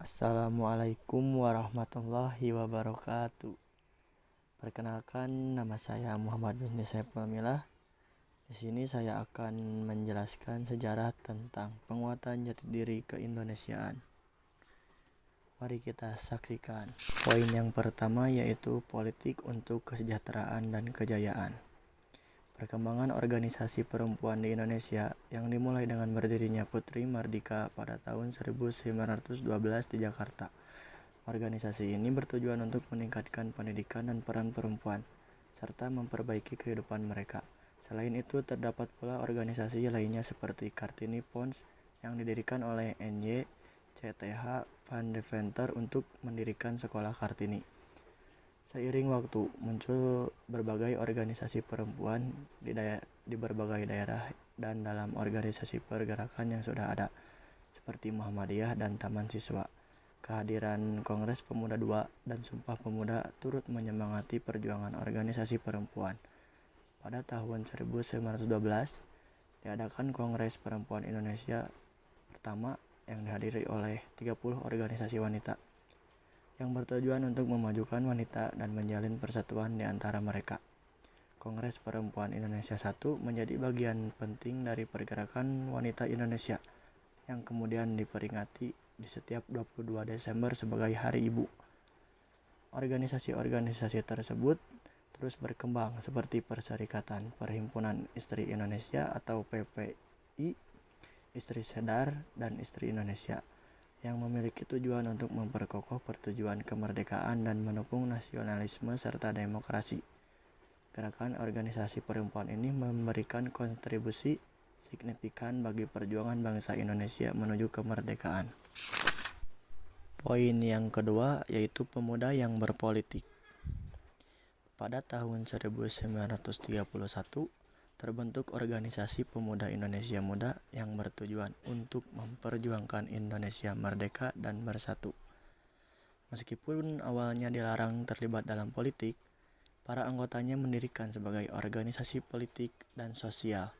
Assalamualaikum warahmatullahi wabarakatuh. Perkenalkan, nama saya Muhammad bin Saiful Milah. Di sini saya akan menjelaskan sejarah tentang penguatan jati diri keindonesiaan. Mari kita saksikan. Poin yang pertama yaitu politik untuk kesejahteraan dan kejayaan. Perkembangan organisasi perempuan di Indonesia yang dimulai dengan berdirinya Putri Mardika pada tahun 1912 di Jakarta. Organisasi ini bertujuan untuk meningkatkan pendidikan dan peran perempuan, serta memperbaiki kehidupan mereka. Selain itu, terdapat pula organisasi lainnya seperti Kartini Pons yang didirikan oleh N.Y. CTH Van Deventer untuk mendirikan sekolah Kartini. Seiring waktu, muncul berbagai organisasi perempuan di berbagai daerah dan dalam organisasi pergerakan yang sudah ada, seperti Muhammadiyah dan Taman Siswa. Kehadiran Kongres Pemuda II dan Sumpah Pemuda turut menyemangati perjuangan organisasi perempuan. Pada tahun 1912, diadakan Kongres Perempuan Indonesia pertama yang dihadiri oleh 30 organisasi wanita, yang bertujuan untuk memajukan wanita dan menjalin persatuan di antara mereka. Kongres Perempuan Indonesia I menjadi bagian penting dari pergerakan wanita Indonesia, yang kemudian diperingati di setiap 22 Desember sebagai Hari Ibu. Organisasi-organisasi tersebut terus berkembang seperti Perserikatan Perhimpunan Istri Indonesia atau PPI, Istri Sedar, dan Istri Indonesia, yang memiliki tujuan untuk memperkokoh pertujuan kemerdekaan dan mendukung nasionalisme serta demokrasi. Gerakan organisasi perempuan ini memberikan kontribusi signifikan bagi perjuangan bangsa Indonesia menuju kemerdekaan. Poin yang kedua yaitu pemuda yang berpolitik. Pada tahun 1931, terbentuk organisasi Pemuda Indonesia Muda yang bertujuan untuk memperjuangkan Indonesia merdeka dan bersatu. Meskipun awalnya dilarang terlibat dalam politik, para anggotanya mendirikan sebagai organisasi politik dan sosial,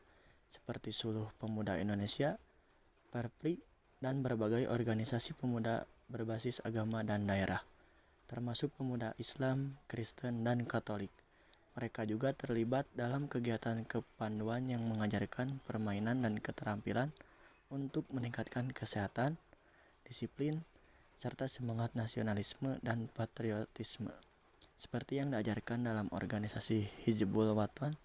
seperti Suluh Pemuda Indonesia, Perpri, dan berbagai organisasi pemuda berbasis agama dan daerah, termasuk pemuda Islam, Kristen, dan Katolik. Mereka juga terlibat dalam kegiatan kepanduan yang mengajarkan permainan dan keterampilan untuk meningkatkan kesehatan, disiplin, serta semangat nasionalisme dan patriotisme, seperti yang diajarkan dalam organisasi Hizbul Wathan.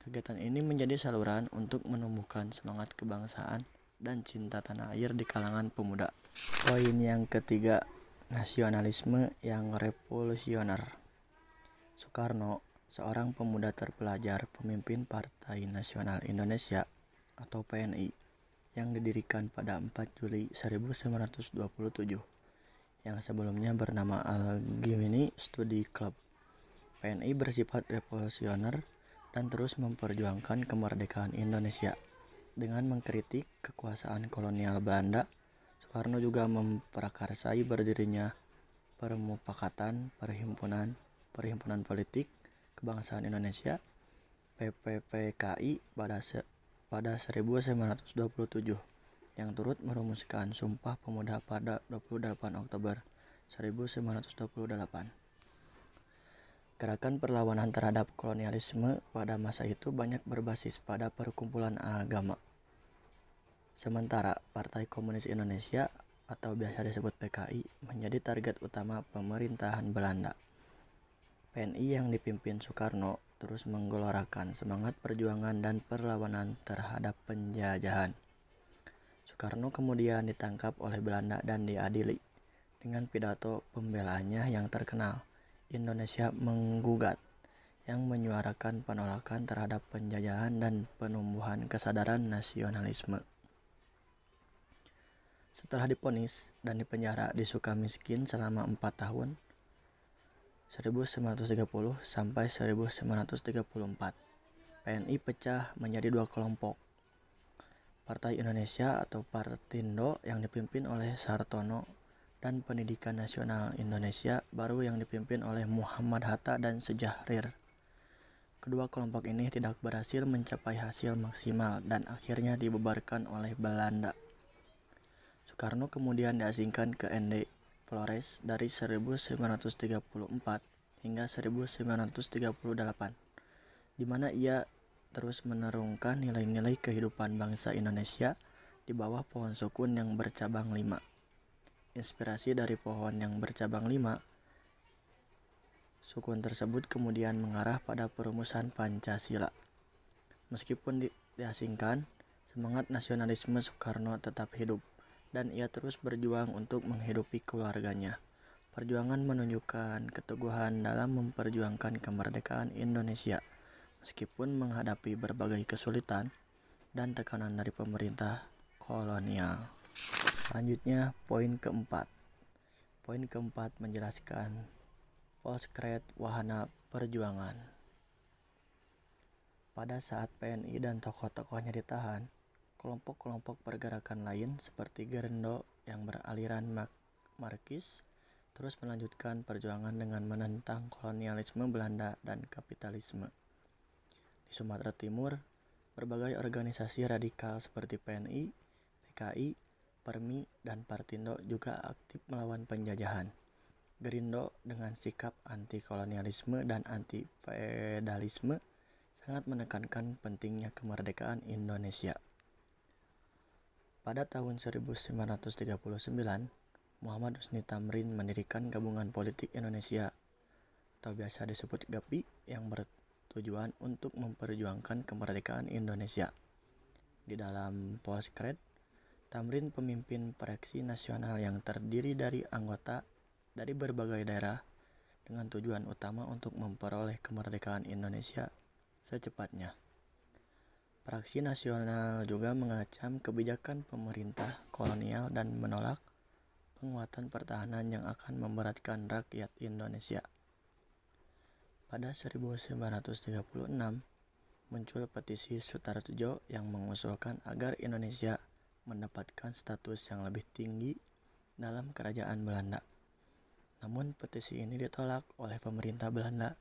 Kegiatan ini menjadi saluran untuk menumbuhkan semangat kebangsaan dan cinta tanah air di kalangan pemuda. Poin yang ketiga, nasionalisme yang revolusioner. Soekarno, seorang pemuda terpelajar pemimpin Partai Nasional Indonesia atau PNI yang didirikan pada 4 Juli 1927, yang sebelumnya bernama Al-Gimini Study Club. PNI bersifat revolusioner dan terus memperjuangkan kemerdekaan Indonesia. Dengan mengkritik kekuasaan kolonial Belanda, Soekarno juga memprakarsai berdirinya Permufakatan Perhimpunan Politik Kebangsaan Indonesia PPPKI pada 1927, yang turut merumuskan Sumpah Pemuda pada 28 Oktober 1928. Gerakan perlawanan terhadap kolonialisme pada masa itu banyak berbasis pada perkumpulan agama. Sementara Partai Komunis Indonesia atau biasa disebut PKI menjadi target utama pemerintahan Belanda. PNI yang dipimpin Soekarno terus menggelorakan semangat perjuangan dan perlawanan terhadap penjajahan. Soekarno kemudian ditangkap oleh Belanda dan diadili. Dengan pidato pembelaannya yang terkenal, Indonesia Menggugat, yang menyuarakan penolakan terhadap penjajahan dan penumbuhan kesadaran nasionalisme. Setelah divonis dan dipenjara di Sukamiskin selama 4 tahun, 1930 sampai 1934, PNI pecah menjadi 2 kelompok. Partai Indonesia atau Partindo yang dipimpin oleh Sartono dan Pendidikan Nasional Indonesia Baru yang dipimpin oleh Muhammad Hatta dan Sejahrir. Kedua kelompok ini tidak berhasil mencapai hasil maksimal dan akhirnya dibubarkan oleh Belanda. Soekarno kemudian diasingkan ke Ende Flores dari 1934 hingga 1938, di mana ia terus menerungkan nilai-nilai kehidupan bangsa Indonesia di bawah pohon sukun yang bercabang 5. Inspirasi dari pohon yang bercabang 5, sukun tersebut kemudian mengarah pada perumusan Pancasila. Meskipun diasingkan, semangat nasionalisme Soekarno tetap hidup, dan ia terus berjuang untuk menghidupi keluarganya. Perjuangan menunjukkan keteguhan dalam memperjuangkan kemerdekaan Indonesia, meskipun menghadapi berbagai kesulitan dan tekanan dari pemerintah kolonial. Selanjutnya, poin keempat. Poin keempat menjelaskan Poskred Wahana Perjuangan. Pada saat PNI dan tokoh-tokohnya ditahan, kelompok-kelompok pergerakan lain seperti Gerendo yang beraliran Marxis terus melanjutkan perjuangan dengan menentang kolonialisme Belanda dan kapitalisme. Di Sumatera Timur, berbagai organisasi radikal seperti PNI, PKI, Permi, dan Partindo juga aktif melawan penjajahan. Gerindo dengan sikap anti-kolonialisme dan anti-feodalisme sangat menekankan pentingnya kemerdekaan Indonesia. Pada tahun 1939, Muhammad Husni Tamrin mendirikan Gabungan Politik Indonesia atau biasa disebut GAPI yang bertujuan untuk memperjuangkan kemerdekaan Indonesia. Di dalam Poskred, Tamrin pemimpin Fraksi Nasional yang terdiri dari anggota dari berbagai daerah dengan tujuan utama untuk memperoleh kemerdekaan Indonesia secepatnya. Fraksi Nasional juga mengecam kebijakan pemerintah kolonial dan menolak penguatan pertahanan yang akan memberatkan rakyat Indonesia. Pada 1936, muncul petisi Sutarjo yang mengusulkan agar Indonesia mendapatkan status yang lebih tinggi dalam kerajaan Belanda. Namun petisi ini ditolak oleh pemerintah Belanda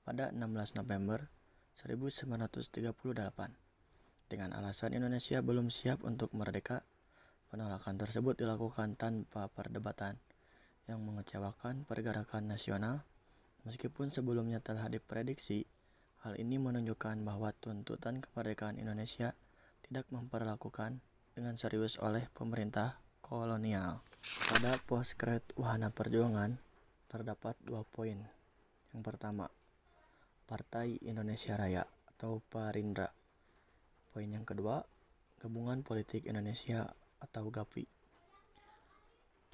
pada 16 November 1938. Dengan alasan Indonesia belum siap untuk merdeka, penolakan tersebut dilakukan tanpa perdebatan, yang mengecewakan pergerakan nasional. Meskipun sebelumnya telah diprediksi, hal ini menunjukkan bahwa tuntutan kemerdekaan Indonesia tidak memperlakukan dengan serius oleh pemerintah kolonial. Pada Poskred Wahana Perjuangan terdapat 2 poin. Yang pertama, Partai Indonesia Raya atau Parindra. Poin yang kedua, Gabungan Politik Indonesia atau GAPI.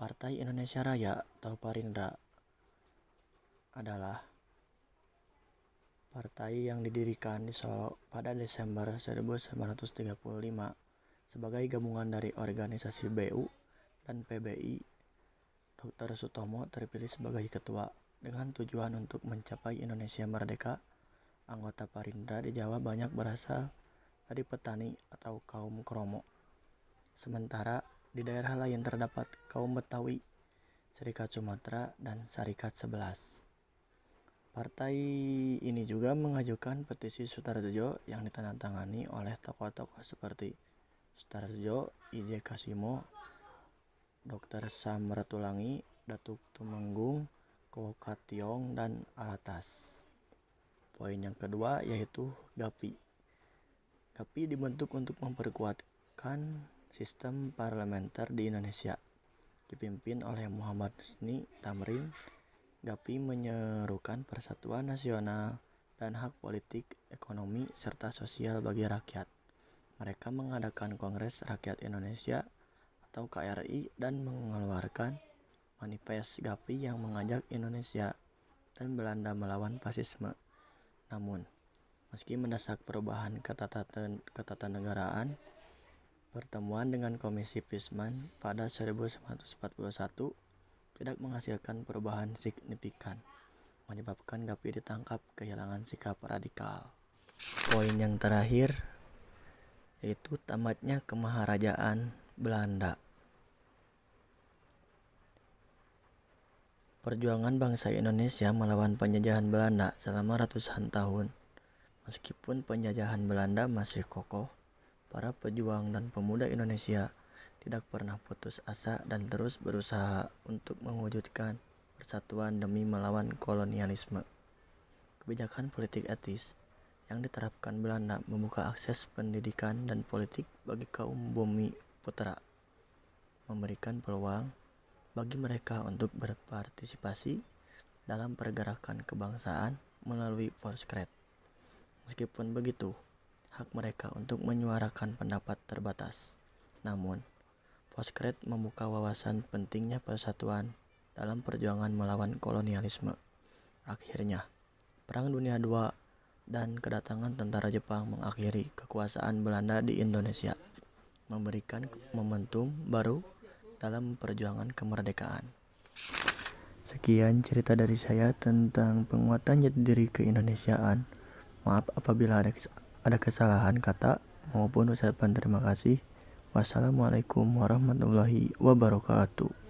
Partai Indonesia Raya atau Parindra adalah partai yang didirikan di Solo pada Desember 1935 sebagai gabungan dari organisasi BU dan PBI. Dr. Sutomo terpilih sebagai ketua dengan tujuan untuk mencapai Indonesia merdeka. Anggota Parindra di Jawa banyak berasal dari petani atau kaum Kromo. Sementara di daerah lain terdapat kaum Betawi, Serikat Sumatera, dan Serikat 11. Partai ini juga mengajukan petisi Sutarjo yang ditandatangani oleh tokoh-tokoh seperti Sutarjo, I.J. Kasimo, Dr. Sam Ratulangi, Datuk Tumenggung, Koh Kationg, dan Alatas. Poin yang kedua yaitu GAPI. GAPI dibentuk untuk memperkuatkan sistem parlementer di Indonesia. Dipimpin oleh Muhammad Husni Tamrin, GAPI menyerukan persatuan nasional dan hak politik, ekonomi, serta sosial bagi rakyat. Mereka mengadakan Kongres Rakyat Indonesia atau KRI dan mengeluarkan manifest GAPI yang mengajak Indonesia dan Belanda melawan fasisme. Namun, meski mendesak perubahan ketatanegaraan, pertemuan dengan Komisi Pisman pada 1941 tidak menghasilkan perubahan signifikan, menyebabkan GAPI ditangkap kehilangan sikap radikal. Poin yang terakhir yaitu tamatnya kemaharajaan Belanda. Perjuangan bangsa Indonesia melawan penjajahan Belanda selama ratusan tahun. Meskipun penjajahan Belanda masih kokoh, para pejuang dan pemuda Indonesia tidak pernah putus asa dan terus berusaha untuk mewujudkan persatuan demi melawan kolonialisme. Kebijakan politik etis yang diterapkan Belanda membuka akses pendidikan dan politik bagi kaum bumi putra, memberikan peluang bagi mereka untuk berpartisipasi dalam pergerakan kebangsaan melalui Volksraad. Meskipun begitu, hak mereka untuk menyuarakan pendapat terbatas. Namun, Volksraad membuka wawasan pentingnya persatuan dalam perjuangan melawan kolonialisme. Akhirnya, Perang Dunia II dan kedatangan tentara Jepang mengakhiri kekuasaan Belanda di Indonesia, memberikan momentum baru dalam perjuangan kemerdekaan. Sekian cerita dari saya tentang penguatan jati diri keindonesiaan. Maaf apabila ada kesalahan kata maupun ucapan terima kasih. Wassalamualaikum warahmatullahi wabarakatuh.